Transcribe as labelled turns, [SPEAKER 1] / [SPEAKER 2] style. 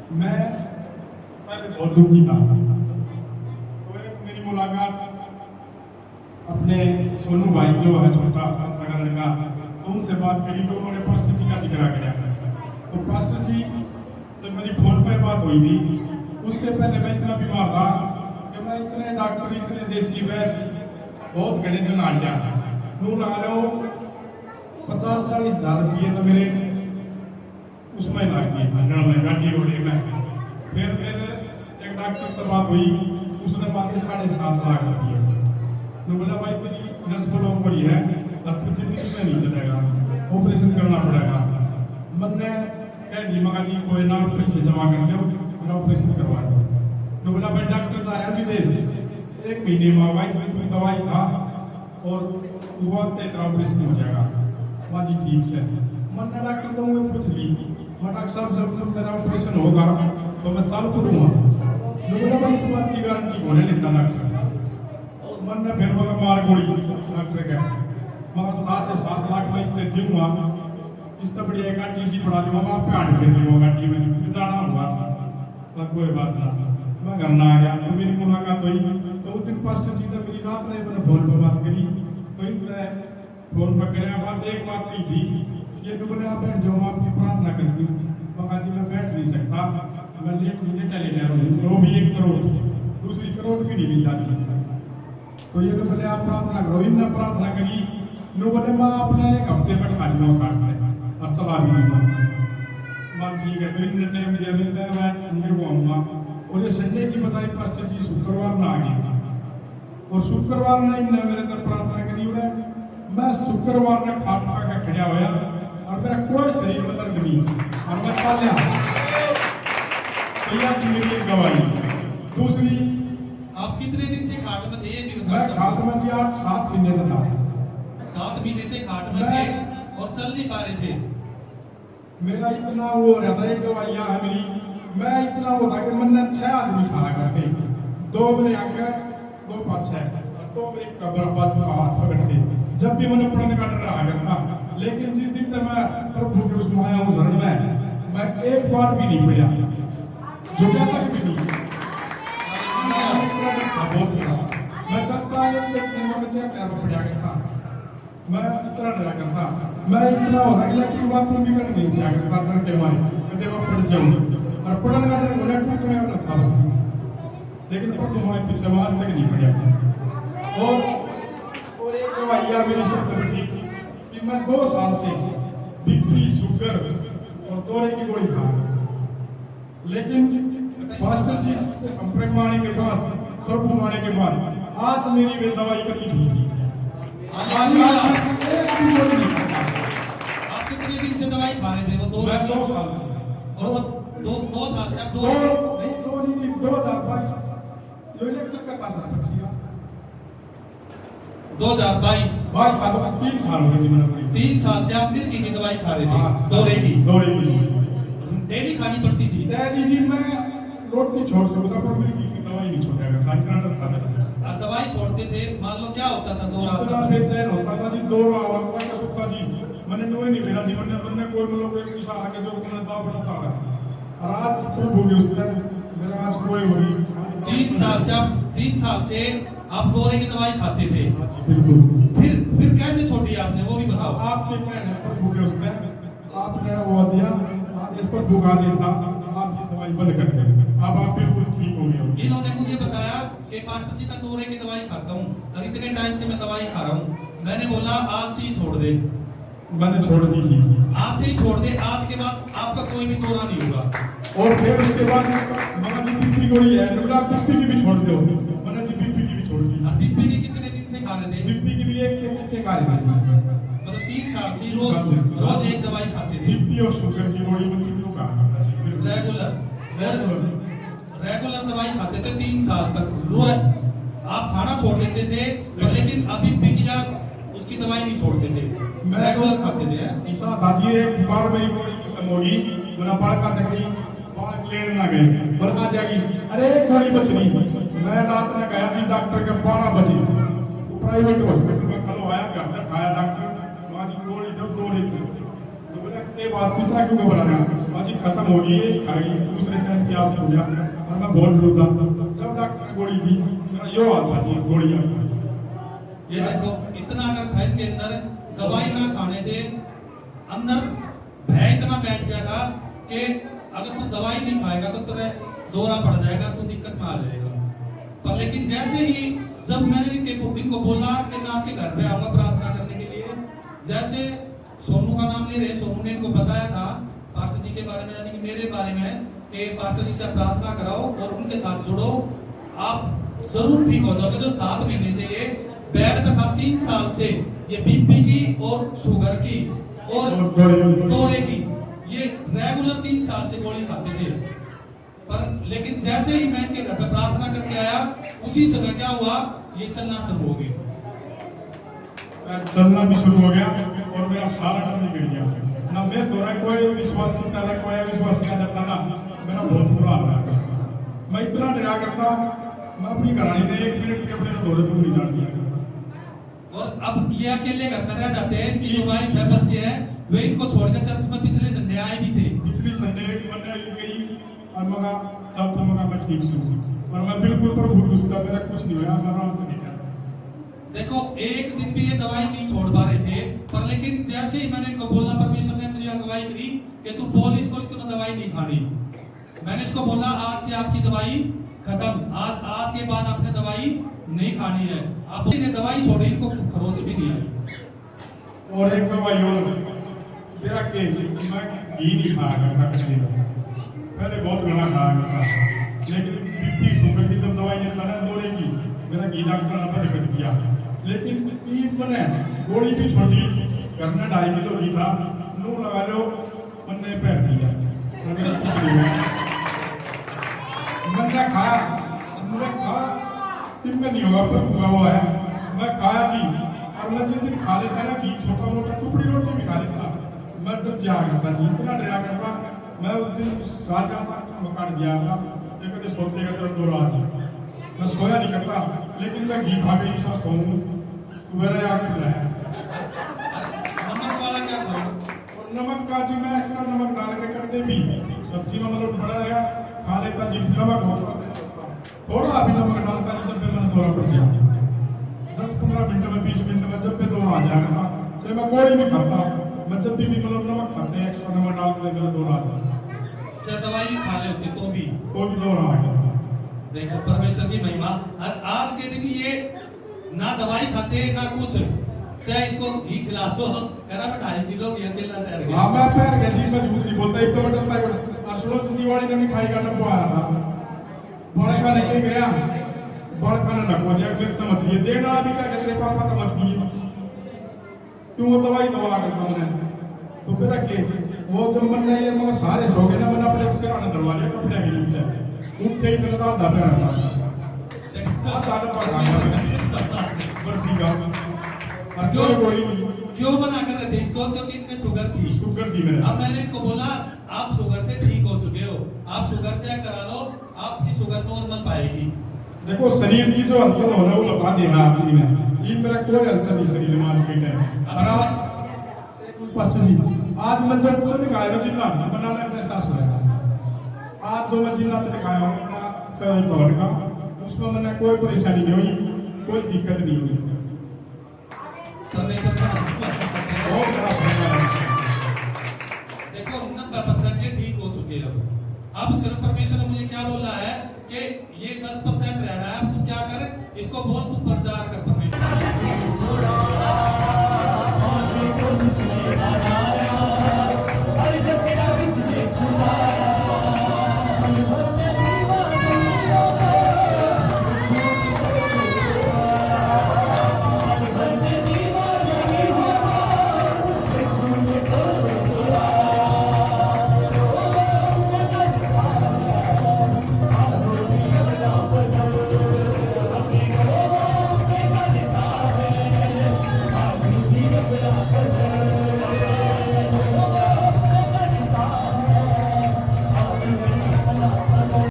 [SPEAKER 1] मैं पहले बहुत दुखी था। तो एक मेरी मुलाकात अपने सोनू भाई जो है छोटा सगा लड़का, तो उनसे बात करी तो उन्होंने पास्टर जी का जिक्र किया। तो पास्टर जी से मेरी फोन पर बात हुई थी। उससे पहले मैं इतना बीमार था कि मैं इतने डॉक्टर, इतने देसी वैद्य, बहुत घने जन आ गया नू लगा लो 50-40 हज़ार रुपये तो मेरे उसमें लग गए गाड़ी घोड़े में। फिर एक डॉक्टर से बात हुई, उसने मांगे 7.5 लाख रुपये। तो बोला भाई तेरी नस ब्लॉक पड़ी है, अब तो जिंदगी में नहीं चलेगा, ऑपरेशन करना पड़ेगा। मैंने कह दी मगा जी कोई ना पैसे जमा कर दो, मेरा ऑपरेशन करवा दो। तो बोला भाई डॉक्टर साहब है विदेश, 1 महीने में भाई तुम्हें दवाई खा और हुआ तेरा ऑपरेशन हो जाएगा। माँ जी ठीक से मैंने डॉक्टर तो मुझे पूछ ली, मैं डॉक्टर साहब जब मेरा ऑपरेशन होगा तो मैं चालू करूँगा। तो बोला भाई इस बात की गारंटी होने लेता डॉक्टर। मैंने फिर बोला मार गोली डॉक्टर का मैं 7.5 लाख में इसलिए दूंगा, इस तो बढ़िया गाड़ी सी बढ़ा दूंगा, आप पे आठ फिर दूंगा गाड़ी में जाना होगा। पर कोई बात ना, मैं घर ना आ गया। तो मेरी मुलाकात हुई तो उस दिन पास्टर जी ने मेरी रात ने मैंने फोन पर बात करी। तो इनने फोन पर करे बात एक बात नहीं थी, ये बोले आप बैठ जाओ, आपकी प्रार्थना करती हूँ। मगा जी मैं बैठ नहीं सकता, मैं लेट चले जा रहा हूँ, वो भी 1 करोड़, दूसरी करोड़ भी नहीं जाती। तो ये बोले आप प्रार्थना करो। इनने प्रार्थना करी, नो बोले मैं अपने 1 हफ्ते में खा लूँगा काट ले और चला भी दूँगा। मैं ठीक है। तो इनने टाइम दिया, मिलता है मैं संडे को आऊँगा। और ये संडे की बजाय पास्टर जी शुक्रवार में आ गए और शुक्रवार ने इनने मेरे तरफ प्रार्थना करी उड़े। मैं शुक्रवार ने खा का खड़ा होया और मेरा कोई शरीर में दर्द नहीं और मैं चल गया। तो यह थी मेरी एक गवाही। दूसरी,
[SPEAKER 2] आप कितने दिन से खाट में थे?
[SPEAKER 1] मैं खाट में जी 7 महीने में था।
[SPEAKER 2] 7 महीने से खाट में थे और चल नहीं पा रहे थे।
[SPEAKER 1] मेरा इतना वो रहता है, गवाहियाँ है मेरी, मैं इतना वो था कि मैंने 6 आदमी खाना करते, 2 मेरे आगे 2 पाछे और 2 मेरे कब्र बात हाथ पकड़ते। जब भी मैंने पढ़ने का डर रहा करता, लेकिन जिस दिन तक मैं प्रभु के उसमें आया हूँ शरण में, मैं एक बार भी नहीं पढ़ा, झुका तक भी नहीं। मैं चाहता मैं चेक पढ़ा करता, मैं इतना डरा करता, मैं इतना हो रहा लेकिन बाथरूम भी करने नहीं दिया करता डर के मारे कदे मैं पढ़ जाऊँ और पढ़ने का डर मुझे टूटने का डर था। लेकिन प्रभु हमारे पीछे आज तक नहीं पढ़ा। और एक गवाहिया मेरी सबसे बड़ी कि मैं 2 साल से बीपी, शुगर और दौरे की गोली खा रहा, लेकिन पास्टर जी से संपर्क में आने के बाद, प्रभु आने के बाद आज मेरी वे दवाई कभी छूटी।
[SPEAKER 2] आप कितने दिन से दवाई खा रहे थे? वो
[SPEAKER 1] 2 साल से।
[SPEAKER 2] और जब 2 साल से आप 2
[SPEAKER 1] नहीं जी 2022 जो इलेक्शन का था सर
[SPEAKER 2] 2022
[SPEAKER 1] था तो 3 साल हो गए जी मैंने
[SPEAKER 2] 3 साल से आप मिर्गी की दवाई खा रहे थे। दौरे की डेली खानी पड़ती थी।
[SPEAKER 1] डैडी जी मैं रोटी छोड़ सकता पर मैं दवाई नहीं छोड़ेगा, खाली करना था मेरा।
[SPEAKER 2] आप दवाई छोड़ते थे, मान लो क्या होता था? 2 रात
[SPEAKER 1] इतना बेचैन होता था जी, 2 रात का सुखता जी मैंने नोए नहीं मेरा जीवन में कोई मतलब कोई पैसा आके जो मैंने दाव बना चाहा और आज प्रभु के उस पर मेरा आज कोई हुई
[SPEAKER 2] 3 साल से आप 3 साल से आप दौरे की दवाई खाते थे।
[SPEAKER 1] बिल्कुल।
[SPEAKER 2] फिर कैसे छोड़ी आपने, वो भी बताओ।
[SPEAKER 1] आपके क्या है प्रभु के उस पर आपने वो दिया, इस पर भुगा देता, आप ये दवाई बंद कर दे, अब आप बिल्कुल ठीक हो गए।
[SPEAKER 2] इन्होंने मुझे बताया कि पास्टर जी मैं दौरे की दवाई खाता हूँ और इतने टाइम से मैं दवाई खा रहा हूँ। मैंने बोला आज से ही छोड़ दे।
[SPEAKER 1] मैंने छोड़ दी थी।
[SPEAKER 2] आज से ही छोड़ दे, आज के बाद आपका कोई भी दौरा नहीं होगा।
[SPEAKER 1] और फिर उसके बाद मगर जी बीपी गोली है, बोला बीपी की भी छोड़ दो। मैंने जी बीपी की भी छोड़ दी।
[SPEAKER 2] और बीपी की कितने दिन से खा रहे थे?
[SPEAKER 1] बीपी की भी एक कार्य है,
[SPEAKER 2] मतलब 3 साल से रोज एक दवाई खाते थे।
[SPEAKER 1] बीपी और शुगर की गोली में कितनों का
[SPEAKER 2] रेगुलर दवाई खाते थे 3 साल तक। रोज आप खाना छोड़ देते थे लेकिन अभी बीपी की उसकी दवाई नहीं छोड़ते थे, रेगुलर खाते थे।
[SPEAKER 1] ऐसा साजी एक बार मेरी गोली खत्म होगी, मेरा बाल का तकली बाल लेने ना गए, बता जाएगी अरे एक गोली बच रही। मैं रात में गया थी डॉक्टर के 12 बजे, प्राइवेट हॉस्पिटल में खलो आया, घर तक आया डॉक्टर माजी गोली दो 2 लेते। तो बोला ये बात पिता क्यों घबराना, माजी खत्म हो गई है, खाई दूसरे दिन प्यास हो गया और मैं बहुत रो था। जब डॉक्टर ने गोली दी मेरा यो हाल था जी, गोली आ गई।
[SPEAKER 2] ये देखो इतना डर था इनके अंदर, दवाई ना खाने से अंदर भय इतना बैठ गया था कि अगर तू दवाई नहीं खाएगा तो तेरे दौरा पड़ जाएगा, तू दिक्कत में आ जाएगा। पर लेकिन जैसे ही जब मैंने इनको बोला कि मैं आपके घर पे आऊंगा प्रार्थना करने के लिए, जैसे सोनू का नाम ले रहे, सोनू ने इनको बताया था पास्टर जी के बारे में, यानी कि मेरे बारे में, कि पास्टर जी से प्रार्थना कराओ और उनके साथ जुड़ो, आप जरूर ठीक हो जाओगे। जो 7 महीने से ये बेड पे था, 3 साल से ये बीपी की और शुगर की और दौरे की, ये रेगुलर 3 साल से गोली खाते थे। पर लेकिन जैसे ही मैं इनके घर पे प्रार्थना करके आया, उसी समय क्या हुआ, ये चलना शुरू हो गए,
[SPEAKER 1] चलना भी शुरू हो गया और मेरा सारा डर निकल गया ना। मैं दौरा कोई विश्वासी था, कोई विश्वासी का जब था, मेरा बहुत बुरा हाल रहा। मैं इतना डरा करता, मैं अपनी घरानी ने 1 मिनट के अपने दौरे को नहीं जान दिया।
[SPEAKER 2] और अब ये अकेले घर में रह जाते हैं। इनकी जो वाइफ है, बच्चे हैं, वे इनको छोड़कर चर्च में पिछले संडे आए भी थे।
[SPEAKER 1] पिछली संडे मैंने गई और मगा तब तो मगा मैं ठीक हूँ और मैं बिल्कुल प्रभु गुस्सा, मेरा कुछ नहीं हुआ, मैं आराम से निकला।
[SPEAKER 2] देखो एक दिन भी ये दवाई नहीं छोड़ पा रहे थे, पर लेकिन जैसे ही मैंने इनको बोला, परमेश्वर ने मुझे अगुवाई करी कि तू बोल इसको दवाई नहीं खानी। मैंने इसको बोला आज से आपकी दवाई खत्म, आज के बाद आपने दवाई नहीं खानी है। आप ने दवाई छोड़ी, इनको खरोच भी नहीं आई।
[SPEAKER 1] और एक दवाई और तेरा के मैं घी नहीं खाया करता कभी, पहले बहुत घना खाया करता, लेकिन बीपी शुगर की जब दवाई ने खाना दौरे की, मेरा घी डॉक्टर ने बंद कर दिया। लेकिन मैंने गोली भी छोड़ी, घर में 2.5 किलो घी था, नू लगा लो मैंने पैर दिया, कुछ नहीं हुआ। मैंने खाया, मैंने खाया इनमें नहीं होगा, पर हुआ हुआ है। मैं खाया जी, और मैं जिस दिन खा लेता ना घी, छोटा मोटा चुपड़ी रोटी भी खा लेता, मैं डर जा करता जी, इतना डरा करता। मैं उस दिन रात का काट दिया था, ये कभी सोचने का तरफ दौरा आ जाए, मैं सोया नहीं करता, लेकिन मैं घी खा के ऐसा सोऊं मेरा आग खुला है।
[SPEAKER 2] नमक वाला क्या था?
[SPEAKER 1] और नमक का जी मैं एक्स्ट्रा नमक डाल के करते भी सब्जी में मतलब बड़ा रहेगा, खा लेता जी, नमक थोड़ा अभी नमक डालता है जब भी मैंने दौरा पड़ गया, 10-15 मिनट में 20 मिनट में जब भी दौरा आ जाएगा, चाहे मैं गोली भी खाता, मैं जब भी मतलब नमक खाते हैं एक्स्ट्रा नमक डाल के मेरा दौरा आ जाता,
[SPEAKER 2] चाहे दवाई भी खा ले होती तो भी
[SPEAKER 1] दौरा आ गया।
[SPEAKER 2] देखो परमेश्वर की महिमा। और आज के दिन ये ना दवाई खाते ना कुछ, चाहे इनको घी खिला दो, कह रहा मैं 2.5 किलो घी अकेला तैर गया।
[SPEAKER 1] हाँ मैं पैर गया जी, मैं झूठ नहीं बोलता, एक तो मैं डरता है। और सुनो दिवाली का मिठाई का डब्बा आया था, बड़े का लेके गया, बड़ खाना नको दिया, फिर तो मत दिए, देना अभी क्या कहते पापा तो मत दिए, क्यों वो दवाई दवा करता मैंने। तो फिर के वो जब मन नहीं है, मगर सारे सो गए ना, मैंने अपने उसके आने दरवाजे कपड़े के नीचे उठ के ही तो लगा दादा रहा था,
[SPEAKER 2] क्यों मना कर रहे थे इसको? क्योंकि इनमें शुगर थी।
[SPEAKER 1] शुगर थी मेरे।
[SPEAKER 2] अब मैंने इनको बोला आप शुगर से ठीक हो चुके हो, आप शुगर चेक करा लो, आपकी शुगर नॉर्मल पाएगी।
[SPEAKER 1] देखो शरीर की जो हलचल हो रहा है वो बता देना आदमी ने, ये मेरा कोई हलचल नहीं शरीर में आज के टाइम। और पास्टर जी आज मैं जब कुछ दिखाया ना जिला बनाने अपने सास में, आज जो मैं जिला से दिखाया हूँ अपना चरण भवन का, उसमें मैंने कोई परेशानी नहीं हुई, कोई दिक्कत नहीं हुई।
[SPEAKER 2] देखो 90% ये ठीक हो चुके हैं। अब सिर्फ परमेश्वर ने मुझे क्या बोला है कि ये 10% रह रहा है, अब तू क्या कर, इसको बोल तू प्रचार कर।